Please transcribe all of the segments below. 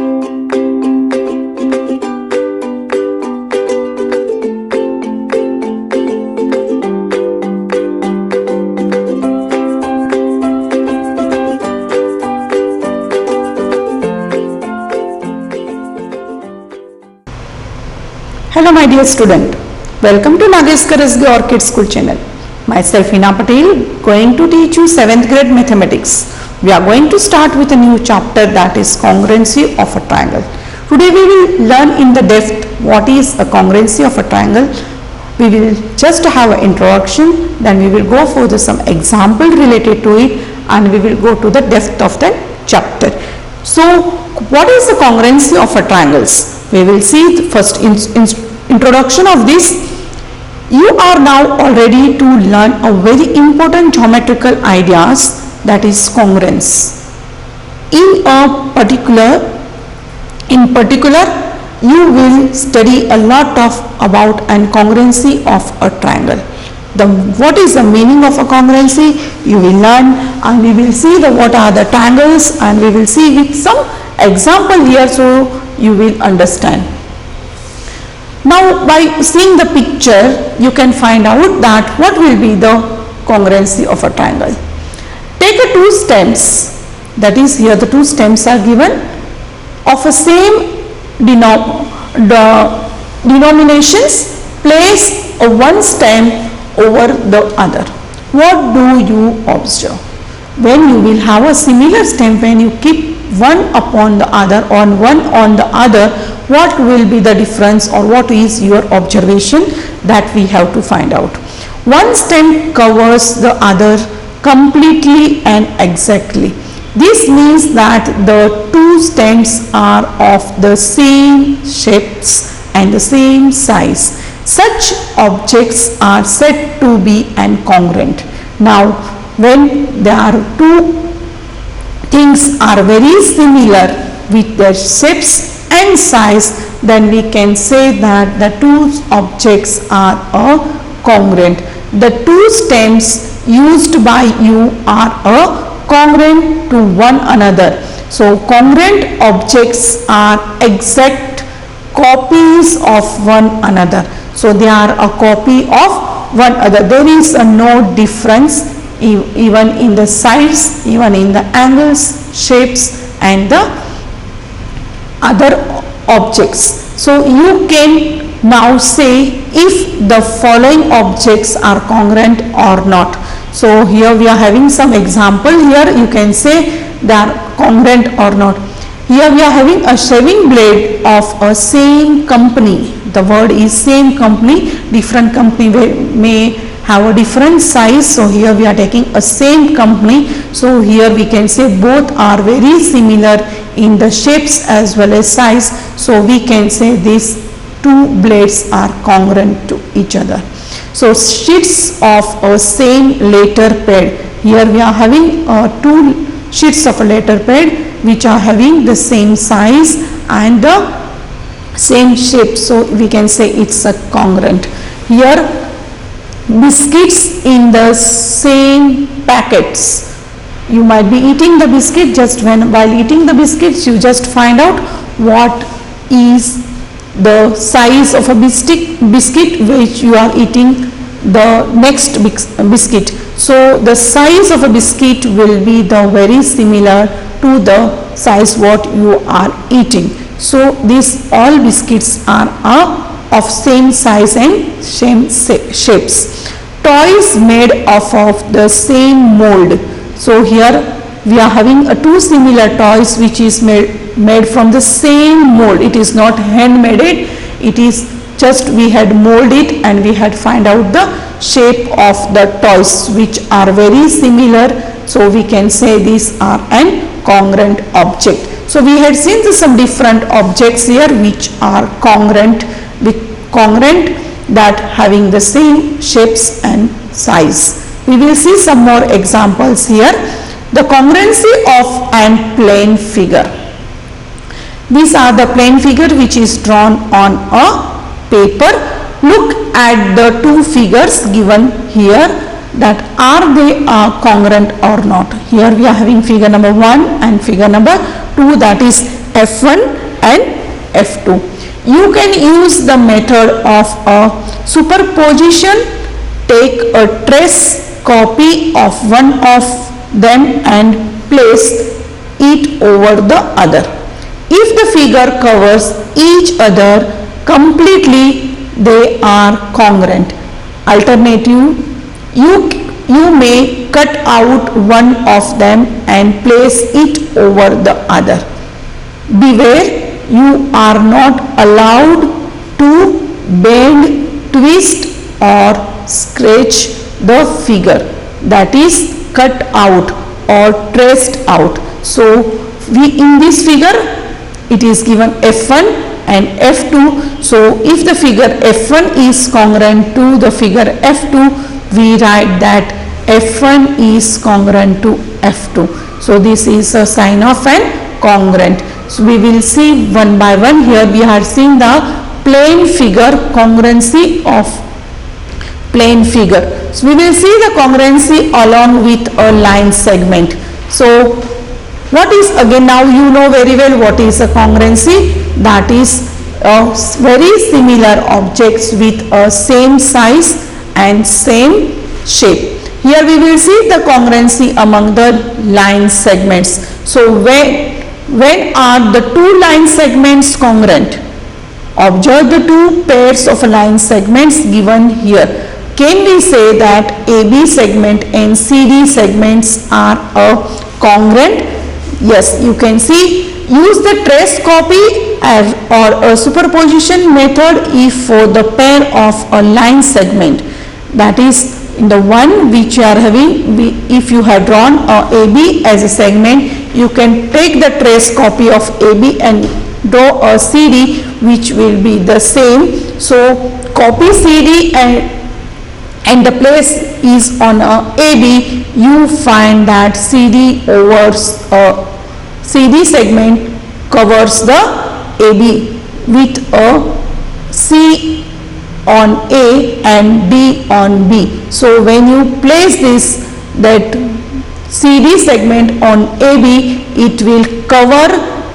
Hello my dear student, welcome to Nagesh Karasge Orchid School channel. Myself Hina Patel going to teach you 7th grade mathematics. We are going to start with a new chapter, that is congruency of a triangle. Today we will learn in the depth what is a congruency of a triangle. We will just have an introduction, then we will go for some example related to it, and we will go to the depth of the chapter. So what is the congruency of a triangles? We will see the first introduction of this. You are now already to learn a very important geometrical ideas, that is congruence. In particular, you will study a lot of about an congruency of a triangle. What is the meaning of a congruency? You will learn, and we will see what are the triangles, and we will see with some example here, so you will understand. Now by seeing the picture you can find out that what will be the congruency of a triangle. Take a two stems, that is here the two stems are given of a same denominations. Place a one stem over the other. What do you observe? When you will have a similar stem, when you keep one upon the other or one on the other, what will be the difference, or what is your observation? That we have to find out. One stem covers the other completely and exactly. This means that the two stems are of the same shapes and the same size. Such objects are said to be congruent. Now when there are two things are very similar with their shapes and size, then we can say that the two objects are congruent. The two stems used by you are congruent to one another. So congruent objects are exact copies of one another. So they are a copy of one another. There is no difference even in the size, even in the angles, shapes and the other objects. So you can now say if the following objects are congruent or not. So here we are having some example. Here you can say they are congruent or not. Here we are having a shaving blade of a same company. The word is same company. Different company may have a different size. So here we are taking a same company. So here we can say both are very similar in the shapes as well as size. So we can say these two blades are congruent to each other. So sheets of a same letter pad. Here we are having two sheets of a letter pad which are having the same size and the same shape. So we can say it's a congruent. Here biscuits in the same packets. You might be eating the biscuit, just while eating the biscuits you just find out what is the size of a biscuit which you are eating the next biscuit. So the size of a biscuit will be the very similar to the size what you are eating. So these all biscuits are of same size and same shapes. Toys made of the same mold. So here we are having two similar toys which is made from the same mold. It is not handmade, it is just we had molded and we had find out the shape of the toys which are very similar. So we can say these are an congruent object. So we had seen some different objects here which are congruent that having the same shapes and size. We will see some more examples here. The congruency of an plane figure. These are the plane figure which is drawn on a paper. Look at the two figures given here, that are they congruent or not. Here we are having figure number 1 and figure number 2, that is F1 and F2. You can use the method of a superposition. Take a trace copy of one of them and place it over the other. If the figure covers each other completely, they are congruent. Alternative, you may cut out one of them and place it over the other. Beware, you are not allowed to bend, twist or scratch the figure, that is cut out or traced out. So in this figure it is given F1 and F2. So if the figure F1 is congruent to the figure F2, we write that F1 is congruent to F2. So this is a sign of an congruent. So we will see one by one. Here we are seeing the plane figure, congruency of plane figure. So we will see the congruency along with a line segment. So what is, again now you know very well what is a congruency. That is very similar objects with a same size and same shape. Here we will see the congruency among the line segments. So when are the two line segments congruent? Observe the two pairs of line segments given here. Can we say that AB segment and CD segments are congruent? Yes, you can see. Use the trace copy or a superposition method if for the pair of a line segment. That is, in the one which you are having, if you have drawn AB as a segment, you can take the trace copy of AB and draw a CD which will be the same. So copy CD and the place is on AB, you find that CD over CD segment covers the AB with a C on A and D on B. So when you place this, that CD segment on AB, it will cover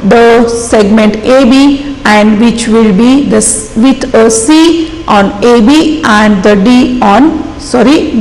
the segment AB, and which will be this with a C on AB and the D on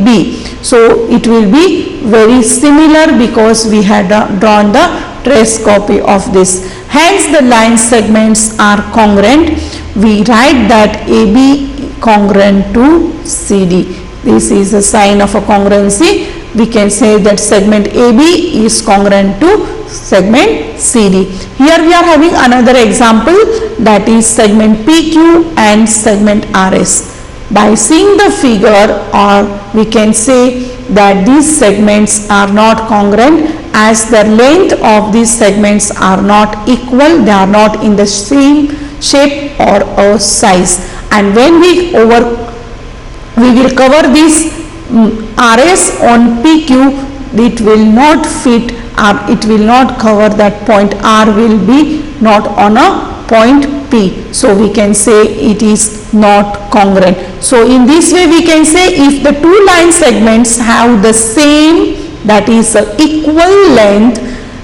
B. So it will be very similar because we had drawn the trace copy of this. Hence the line segments are congruent. We write that AB congruent to CD. This is a sign of a congruency. We can say that segment AB is congruent to segment CD. Here we are having another example, that is segment PQ and segment RS. By seeing the figure, or we can say that these segments are not congruent as the length of these segments are not equal, they are not in the same shape or a size. And when we will cover this RS on PQ, it will not fit, it will not cover that point. R will be not on a point P. So we can say it is not congruent. So in this way we can say if the two line segments have the same, that is equal length,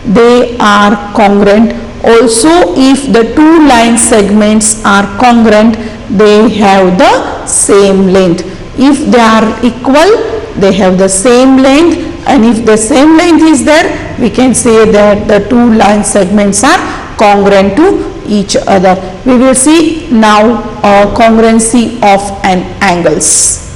they are congruent. Also if the two line segments are congruent, they have the same length. If they are equal, they have the same length, and if the same length is there, we can say that the two line segments are congruent to each other. We will see now congruency of an angles.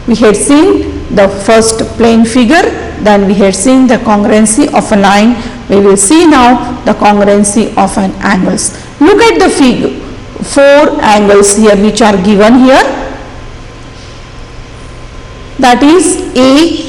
We had seen the first plane figure, then we had seen the congruency of a line. We will see now the congruency of an angles. Look at the figure, four angles here which are given here. That is A,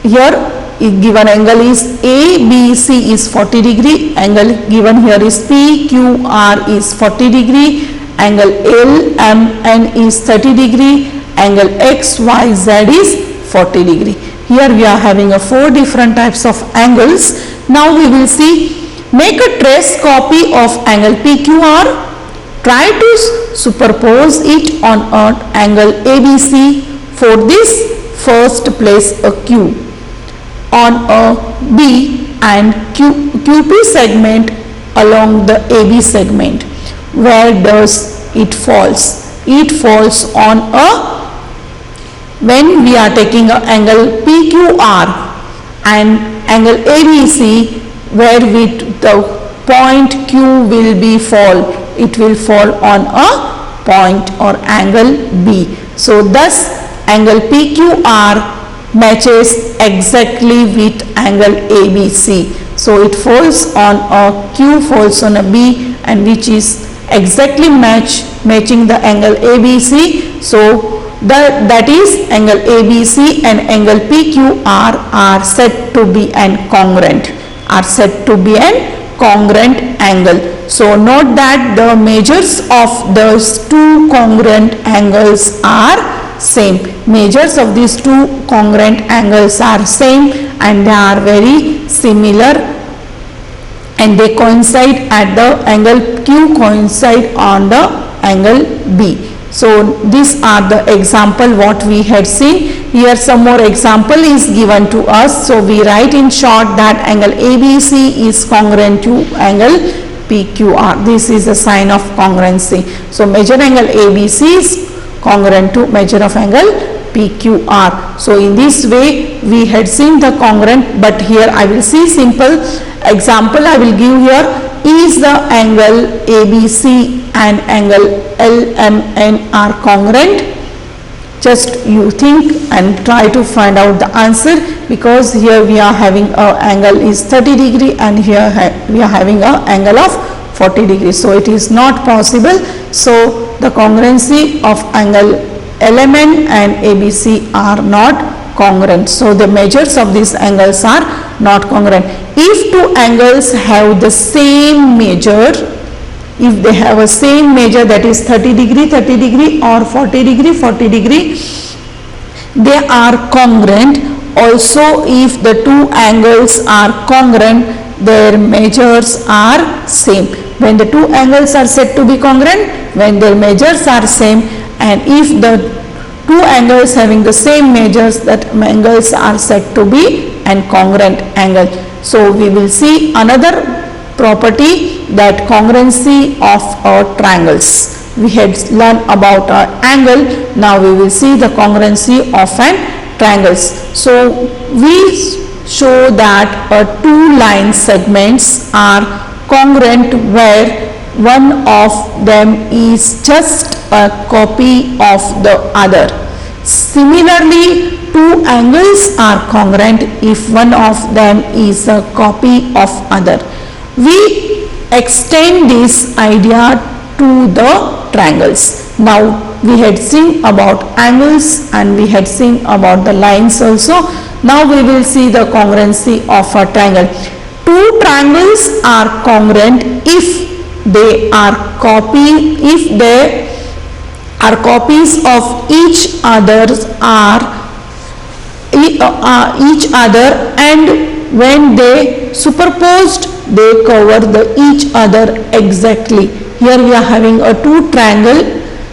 here given angle is ABC is 40 degree, angle given here is PQR is 40 degree, angle LMN is 30 degree, angle XYZ is 40 degree. Here we are having four different types of angles. Now we will see, make a trace copy of angle PQR, try to superpose it on an angle ABC. For this, first place a Q on a B and QP segment along the AB segment. Where does it falls? It falls on a, when we are taking an angle PQR and angle ABC, where the point Q will be fall, it will fall on a point or angle B. So thus angle PQR matches exactly with angle ABC. So it falls on a, Q falls on a B, and which is exactly matching the angle ABC. So that is angle ABC and angle PQR are said to be an congruent, angle. So note that the measures of those two congruent angles are same. Measures of these two congruent angles are same, and they are very similar, and they coincide at the angle Q coincide on the angle B. So these are the example what we had seen. Here some more example is given to us. So we write in short that angle ABC is congruent to angle PQR. This is a sign of congruency. So measure angle ABC is congruent to measure of angle PQR. So in this way we had seen the congruent, but here I will see simple example I will give here. Is the angle ABC and angle LMN are congruent? Just you think and try to find out the answer, because here we are having a angle is 30 degree and here we are having a angle of 40 degrees. So it is not possible. So the congruency of angle LMN and ABC are not congruent. So the measures of these angles are not congruent. If two angles have the same measure, if they have a same measure, that is 30 degree or 40 degree, they are congruent. Also if the two angles are congruent, their measures are same. When the two angles are said to be congruent, when their measures are same, and if the two angles having the same measures, that angles are said to be an congruent angle. So we will see another property, that congruency of triangles. We had learned about an angle, now we will see the congruency of an triangles. So we show that two line segments are congruent where one of them is just a copy of the other. Similarly, two angles are congruent if one of them is a copy of other. We extend this idea to the triangles. Now we had seen about angles and we had seen about the lines also. Now we will see the congruency of a triangle. Two triangles are congruent if they are copies of each other and when they superposed, they cover each other exactly. Here we are having a two triangle,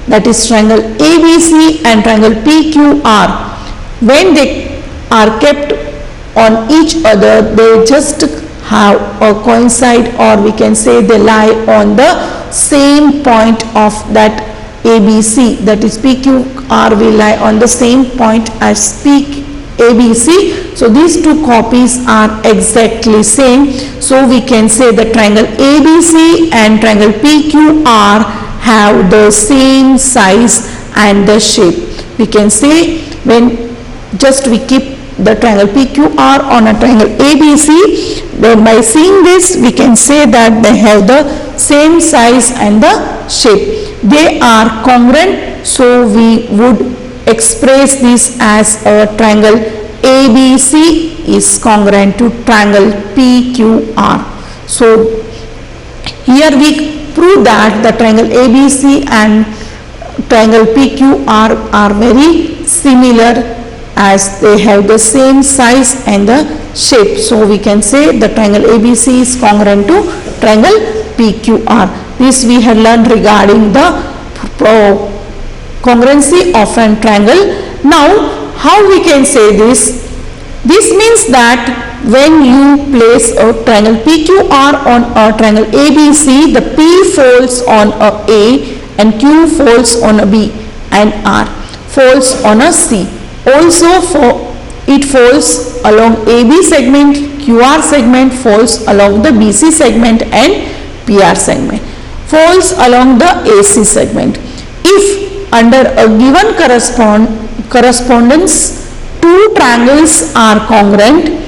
that is triangle ABC and triangle PQR. When they are kept on each other, they just have a coincide, or we can say they lie on the same point of that ABC, that is PQR will lie on the same point as ABC. So these two copies are exactly same. So we can say the triangle ABC and triangle PQR have the same size and the shape. We can say when just we keep the triangle PQR on a triangle ABC, then by seeing this we can say that they have the same size and the shape. They are congruent, so we would express this as a triangle ABC is congruent to triangle PQR. So here we prove that the triangle ABC and triangle PQR are very similar, as they have the same size and the shape. So we can say the triangle ABC is congruent to triangle PQR. This we had learned regarding the congruency of a triangle. Now how we can say this? This means that when you place a triangle PQR on a triangle ABC, the P folds on a A and Q folds on a B and R folds on a C. Also it folds along AB segment, QR segment folds along the BC segment and PR segment, folds along the AC segment. If under a given correspondence two triangles are congruent,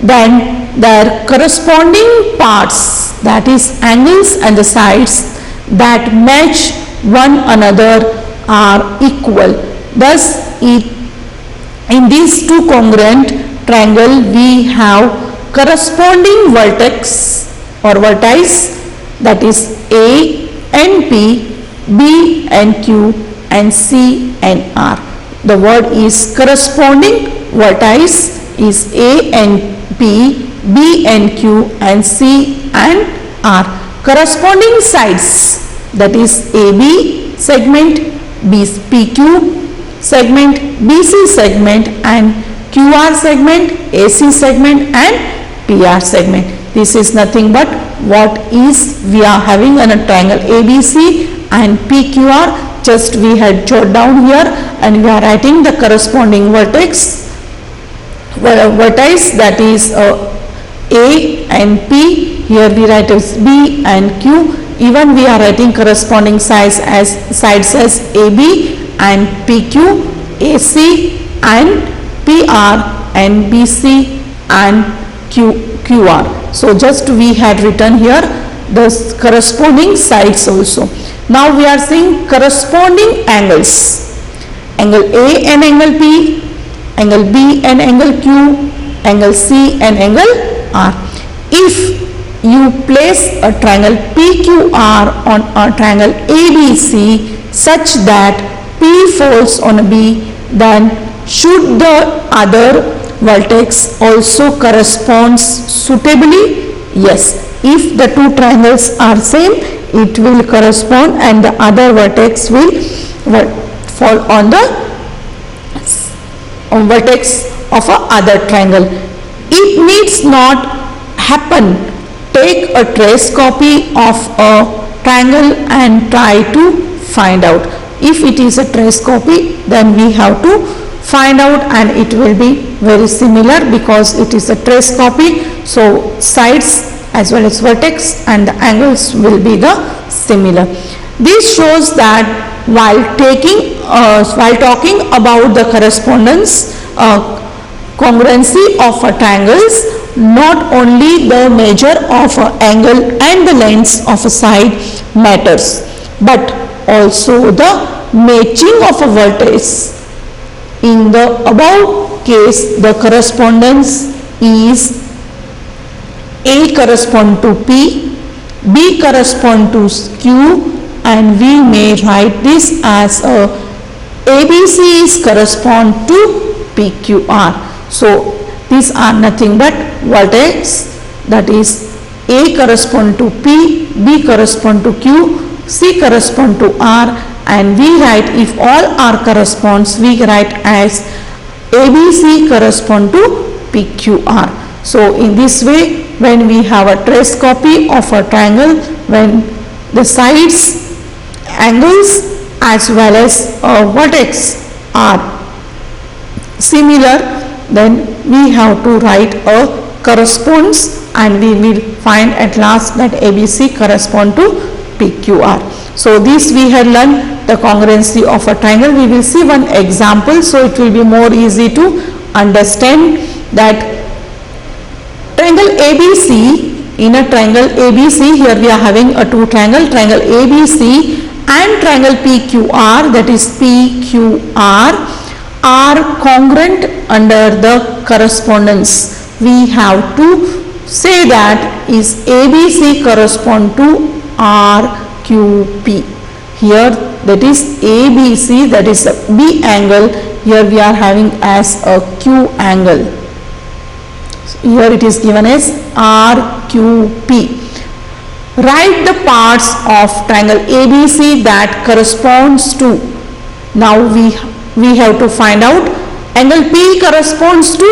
then their corresponding parts, that is angles and the sides that match one another, are equal. Thus in these two congruent triangle we have corresponding vertex or vertices, that is A and P, B and Q and C and R. The word is corresponding vertices is A and P, B and Q and C and R. Corresponding sides, that is AB segment, PQ segment, BC segment and QR segment, AC segment and PR segment. This is nothing but what is we are having in a triangle ABC and PQR. Just we had jot down here and we are writing the corresponding vertex, that is A and P. Here we write as B and Q. Even we are writing corresponding sides as AB and PQ, AC and PR and BC and QR. So just we had written here the corresponding sides also. Now we are seeing corresponding angles. Angle A and angle P, angle B and angle Q, angle C and angle R. If you place a triangle PQR on a triangle ABC such that P folds on a B, then should the other vertex also corresponds suitably? Yes. If the two triangles are same, it will correspond and the other vertex will fall on the vertex of a other triangle. It needs not happen. Take a trace copy of a triangle and try to find out. If it is a trace copy, then we have to find out and it will be very similar because it is a trace copy. So sides as well as vertex and the angles will be the similar. This shows that while talking about the correspondence congruency of a triangles, not only the measure of an angle and the length of a side matters, but also the matching of a vertex. In the above case, the correspondence is A correspond to P, B correspond to Q, and we may write this as a ABC is correspond to PQR. So these are nothing but vertex, that is A correspond to P, B correspond to Q, C correspond to R, and we write, if all R corresponds, we write as ABC correspond to PQR. So in this way, when we have a trace copy of a triangle, when the sides, angles as well as vertex are similar, then we have to write a corresponds and we will find at last that ABC correspond to PQR. So this we had learned the congruency of a triangle. We will see one example, so it will be more easy to understand that triangle ABC, in a triangle ABC, here we are having a two triangle ABC and triangle PQR, that is PQR, are congruent under the correspondence. We have to say that is ABC correspond to RQP. Here that is ABC, that is a B angle, here we are having as a Q angle. Here it is given as RQP. Write the parts of triangle ABC that corresponds to. Now we have to find out angle P corresponds to,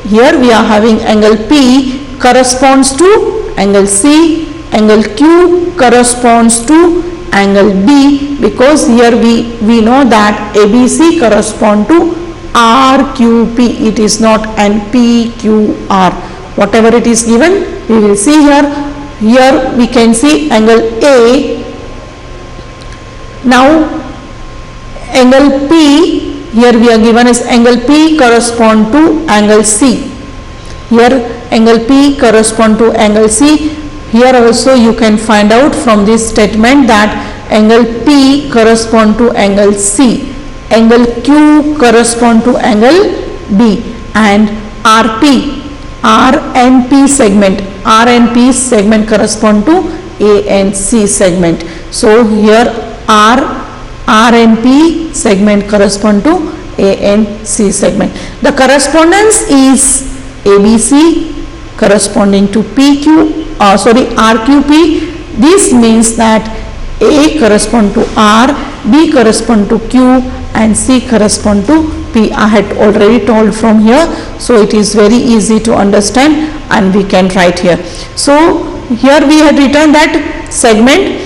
here we are having angle P corresponds to angle C, angle Q corresponds to angle B, because here we know that ABC correspond to RQP. It is not an PQR. Whatever it is given, we will see here. Here we can see angle A. Now angle P, here we are given as angle P correspond to angle C. Here angle P correspond to angle C. Here also you can find out from this statement that angle P correspond to angle C, angle Q correspond to angle B, and RP, R and P segment correspond to A and C segment. So here R and P segment correspond to A and C segment. The correspondence is ABC corresponding to RQP. This means that A correspond to R, B correspond to Q, and C correspond to P. I had already told from here, so it is very easy to understand and we can write here. So here we had written that segment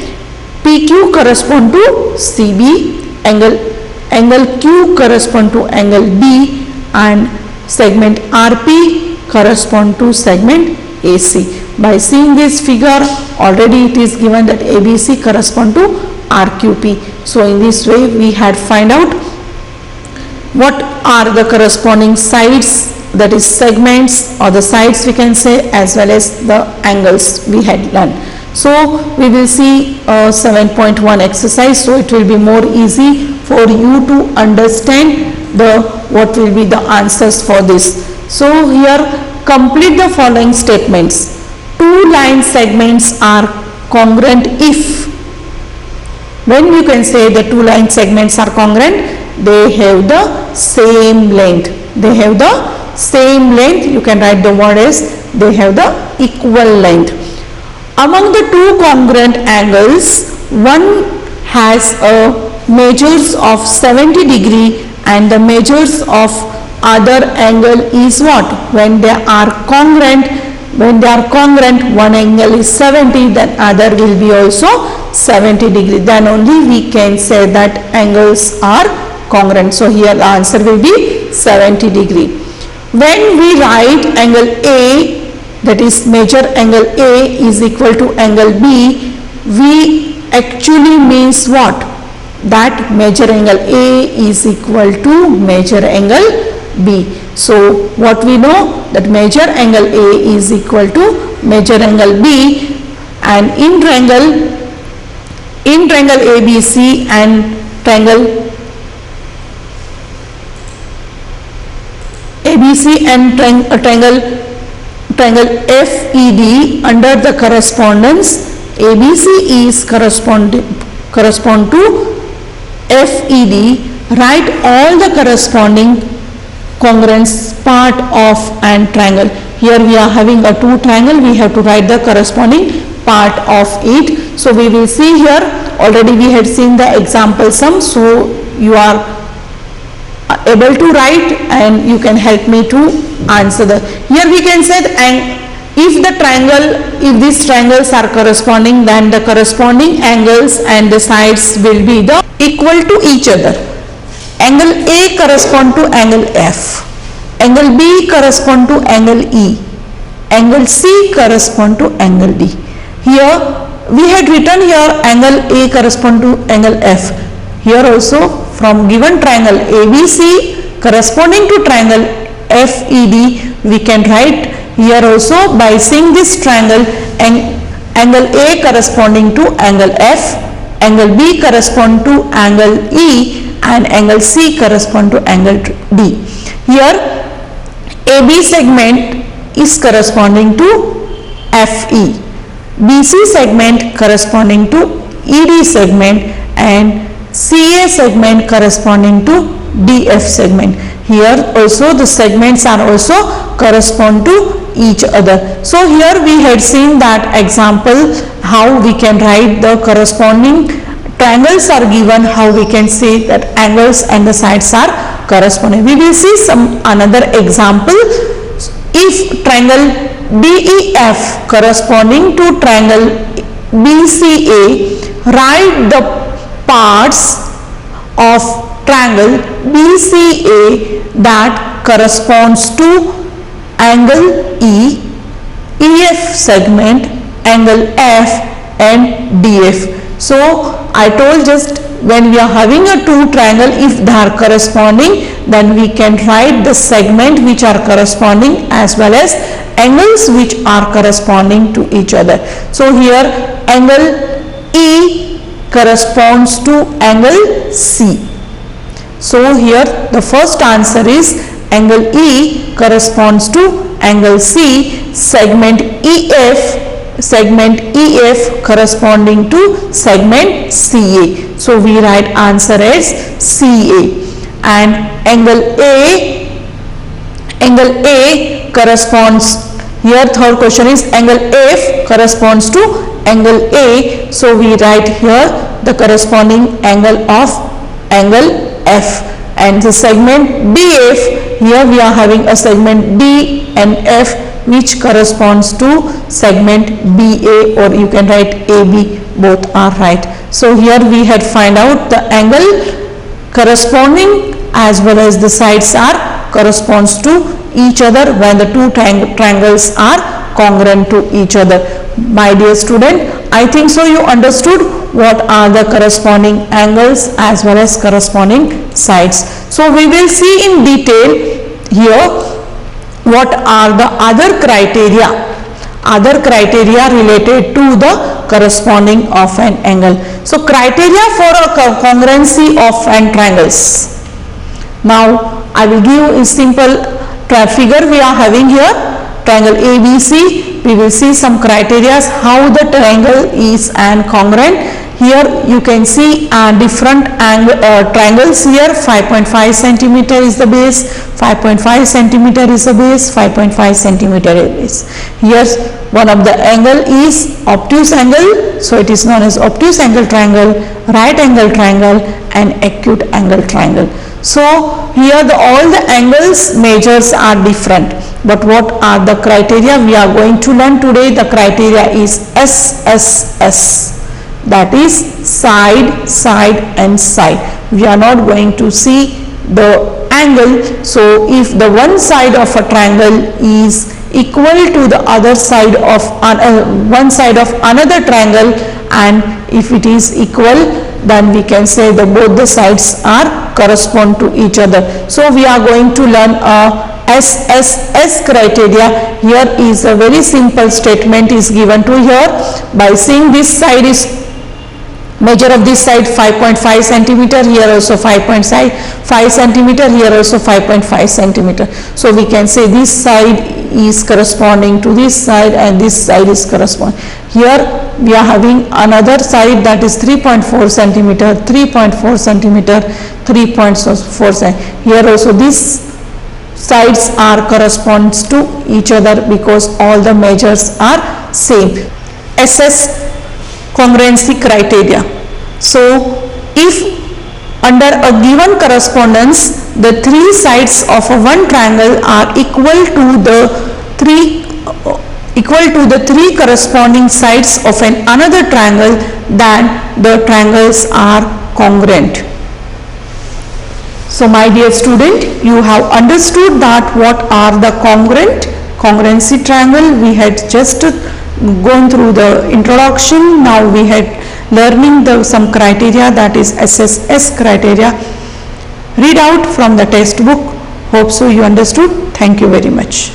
PQ correspond to CB, angle Q correspond to angle B, and segment RP correspond to segment AC. By seeing this figure, already it is given that ABC correspond to RQP. So in this way we had find out what are the corresponding sides, that is segments or the sides we can say, as well as the angles we had learned. So we will see 7.1 exercise, so it will be more easy for you to understand what will be the answers for this. So here complete the following statements. Two line segments are congruent if, when you can say the two line segments are congruent, they have the same length. They have the same length. You can write the word as they have the equal length. Among the two congruent angles, one has a measures of 70 degree and the measures of other angle is what? When they are congruent, one angle is 70, then other will be also 70 degree. Then only we can say that angles are congruent. So here the answer will be 70 degree. When we write angle A, that is measure angle A is equal to angle B, we actually means what? That measure angle A is equal to measure angle B. So what we know, that measure angle A is equal to measure angle B, and in triangle ABC and triangle ABC and triangle FED, under the correspondence ABC is correspond to FED, write all the corresponding congruence part of an triangle. Here we are having a two triangle, we have to write the corresponding part of it. So we will see here, already we had seen the example sum, so you are able to write and you can help me to answer the. Here we can say that if these triangles are corresponding, then the corresponding angles and the sides will be the equal to each other. Angle A correspond to angle F, angle B correspond to angle E, angle C correspond to angle D. Here we had written here angle A correspond to angle F. Here also from given triangle ABC corresponding to triangle FED, we can write here also by seeing this triangle, angle A corresponding to angle F, angle B correspond to angle E, and angle C correspond to angle D. Here AB segment is corresponding to FE, BC segment corresponding to ED segment, and CA segment corresponding to DF segment. Here also the segments are also correspond to each other. So here we had seen that example how we can write the corresponding triangles are given, how we can say that angles and the sides are corresponding. We will see some another example if triangle DEF corresponding to triangle BCA, write the parts of triangle BCA that corresponds to angle E, EF segment, angle F and DF. So I told just when we are having a two triangle, if they are corresponding, then we can write the segment which are corresponding as well as angles which are corresponding to each other. So here angle E corresponds to angle C. So here the first answer is angle E corresponds to angle C, segment EF corresponding to segment CA. So we write answer as CA. And angle A corresponds, here third question is angle F corresponds to angle A. So we write here the corresponding angle of angle F. And the segment DF, here we are having a segment D and F which corresponds to segment BA, or you can write AB, both are right. So here we had find out the angle corresponding as well as the sides are corresponds to each other when the two triangles are congruent to each other. My dear student, I think so you understood what are the corresponding angles as well as corresponding sides. So we will see in detail here what are the other criteria related to the corresponding of an angle. So criteria for a congruency of an triangles. Now I will give a simple figure we are having here, triangle ABC. We will see some criteria how the triangle is and congruent. Here you can see different triangles here. 5.5 centimeter is the base, 5.5 centimeter is the base, 5.5 centimeter is base. Here one of the angle is obtuse angle, so it is known as obtuse angle triangle, right angle triangle and acute angle triangle. So here all the angles measures are different, but what are the criteria we are going to learn today? The criteria is SSS, that is side, side and side. We are not going to see the angle. So if the one side of a triangle is equal to the other side of one side of another triangle, and if it is equal, then we can say that both the sides are correspond to each other. So we are going to learn SSS criteria. Here is a very simple statement is given to here. By seeing this side is measure of this side 5.5 centimeter, here also 5.5 centimeter, here also 5.5 centimeter. So we can say this side is corresponding to this side and this side is corresponding. Here we are having another side that is 3.4 centimeter, 3.4 centimeter, 3.4 centimeter. Here also these sides are corresponds to each other because all the measures are same. SS congruency criteria. So if under a given correspondence the three sides of a one triangle are equal to the three corresponding sides of an another triangle, then the triangles are congruent. So my dear student, you have understood that what are the congruency triangle. We had just gone through the introduction. Now we had learning some criteria, that is SSS criteria. Read out from the textbook. Hope so you understood. Thank you very much.